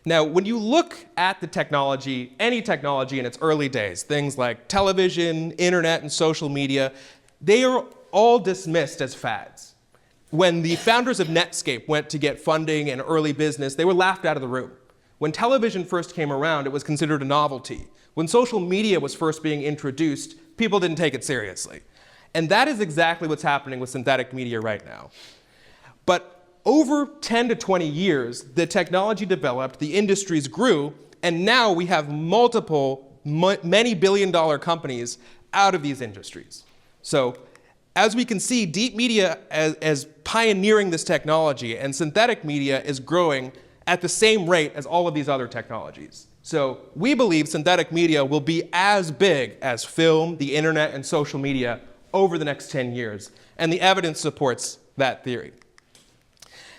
Now, when you look at the technology, any technology in its early days, things like television, internet, and social media, they are all dismissed as fads. When the founders of Netscape went to get funding in early business, they were laughed out of the room. When television first came around, it was considered a novelty. When social media was first being introduced, people didn't take it seriously. And that is exactly what's happening with synthetic media right now. But over 10 to 20 years, the technology developed, the industries grew, and now we have multiple, many billion-dollar companies out of these industries. So as we can see, deep media as pioneering this technology, and synthetic media is growing at the same rate as all of these other technologies. So we believe synthetic media will be as big as film, the internet, and social media over the next 10 years, and the evidence supports that theory.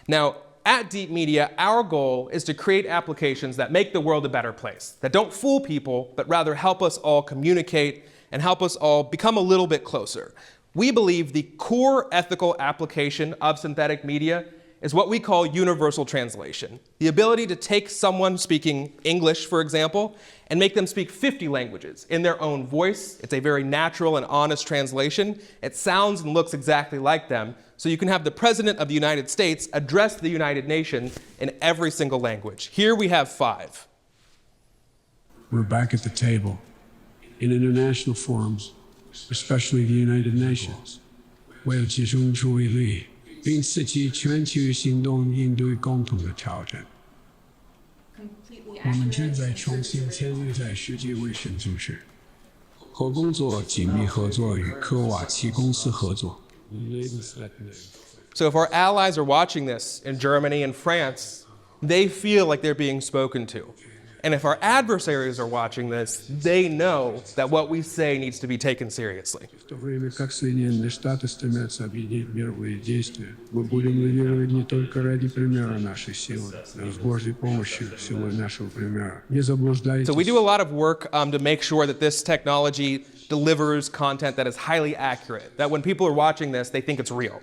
Now, at Deep Media, our goal is to create applications that make the world a better place, that don't fool people, but rather help us all communicate and help us all become a little bit closer. We believe the core ethical application of synthetic media is what we call universal translation. The ability to take someone speaking English, for example, and make them speak 50 languages in their own voice. It's a very natural and honest translation. It sounds and looks exactly like them. So you can have the President of the United States address the United Nations in every single language. Here we have 5. We're back at the table in international forums, especially the United Nations. 为了集中注意力，并刺激全球行动应对共同的挑战。我们正在重新参与在世界卫生组织，和工作紧密合作与科瓦奇公司合作。So if our allies are watching this in Germany and France, they feel like they're being spoken to. And if our adversaries are watching this, they know that what we say needs to be taken seriously. В то время как Соединенные Штаты стремятся объединить мировые действия, мы будем лидировать не только ради примера нашей силы, но с Божьей помощью силой нашего примера. Не заблуждайтесь. So we do a lot of work to make sure that this technology delivers content that is highly accurate, that when people are watching this, they think it's real.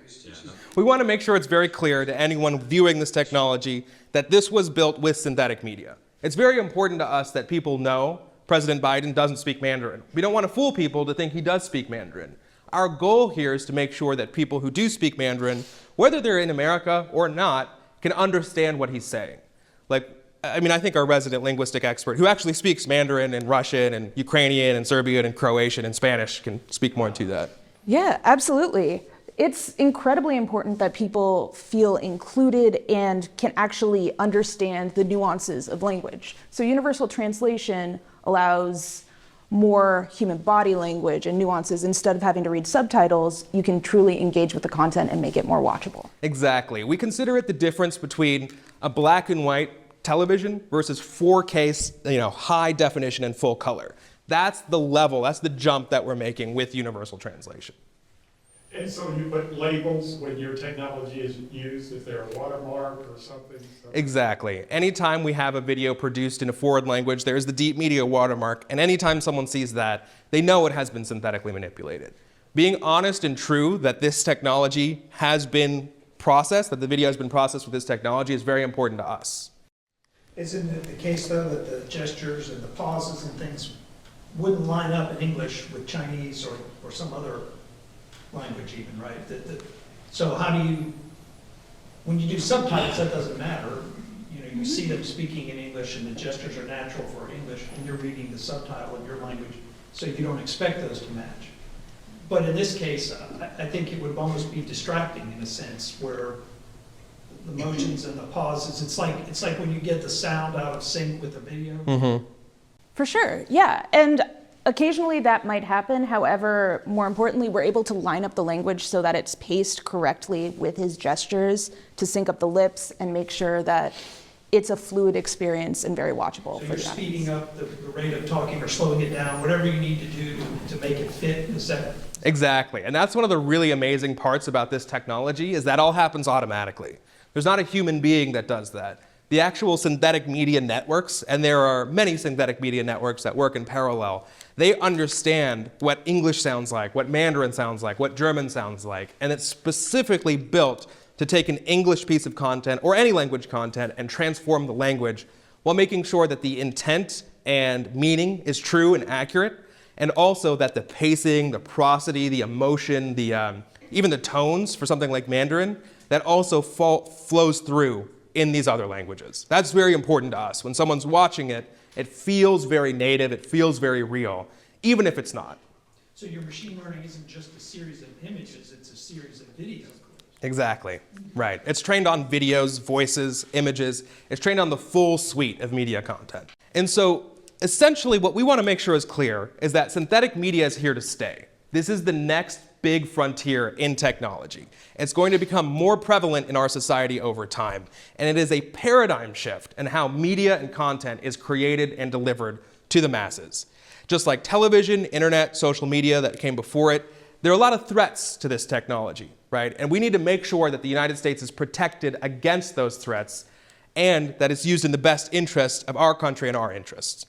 We want to make sure it's very clear to anyone viewing this technology that this was built with synthetic media. It's very important to us that people know President Biden doesn't speak Mandarin. We don't want to fool people to think he does speak Mandarin. Our goal here is to make sure that people who do speak Mandarin, whether they're in America or not, can understand what he's saying. I think our resident linguistic expert, who actually speaks Mandarin and Russian and Ukrainian and Serbian and Croatian and Spanish, can speak more to that. Yeah, absolutely. It's incredibly important that people feel included and can actually understand the nuances of language. So universal translation allows more human body language and nuances. Instead of having to read subtitles, you can truly engage with the content and make it more watchable. Exactly. We consider it the difference between a black and white television versus 4K, high definition and full color. That's the level, that's the jump that we're making with universal translation. And so you put labels when your technology is used, is there a watermark or something? Exactly. Anytime we have a video produced in a foreign language, there's the Deep Media watermark, and anytime someone sees that, they know it has been synthetically manipulated. Being honest and true that this technology has been processed, that the video has been processed with this technology, is very important to us. Isn't it the case, though, that the gestures and the pauses and things wouldn't line up in English with Chinese or some other language even, right? So how do you, when you do subtitles, that doesn't matter. You see them speaking in English and the gestures are natural for English and you're reading the subtitle in your language, so you don't expect those to match. But in this case, I think it would almost be distracting in a sense, where the motions and the pauses, it's like when you get the sound out of sync with the video. Mm-hmm. For sure, yeah. And occasionally that might happen. However, more importantly, we're able to line up the language so that it's paced correctly with his gestures to sync up the lips and make sure that it's a fluid experience and very watchable So for you're the speeding up the rate of talking or slowing it down, whatever you need to do to make it fit in the set. Exactly. And that's one of the really amazing parts about this technology, is that all happens automatically. There's not a human being that does that. The actual synthetic media networks, and there are many synthetic media networks that work in parallel, they understand what English sounds like, what Mandarin sounds like, what German sounds like, and it's specifically built to take an English piece of content or any language content and transform the language while making sure that the intent and meaning is true and accurate, and also that the pacing, the prosody, the emotion, even the tones for something like Mandarin, that also flows through in these other languages. That's very important to us. When someone's watching it, it feels very native, it feels very real, even if it's not. So your machine learning isn't just a series of images, it's a series of videos. Exactly, right. It's trained on videos, voices, images. It's trained on the full suite of media content. And so essentially what we want to make sure is clear is that synthetic media is here to stay. This is the next big frontier in technology. It's going to become more prevalent in our society over time. And it is a paradigm shift in how media and content is created and delivered to the masses. Just like television, internet, social media that came before it, there are a lot of threats to this technology, right? And we need to make sure that the United States is protected against those threats and that it's used in the best interest of our country and our interests.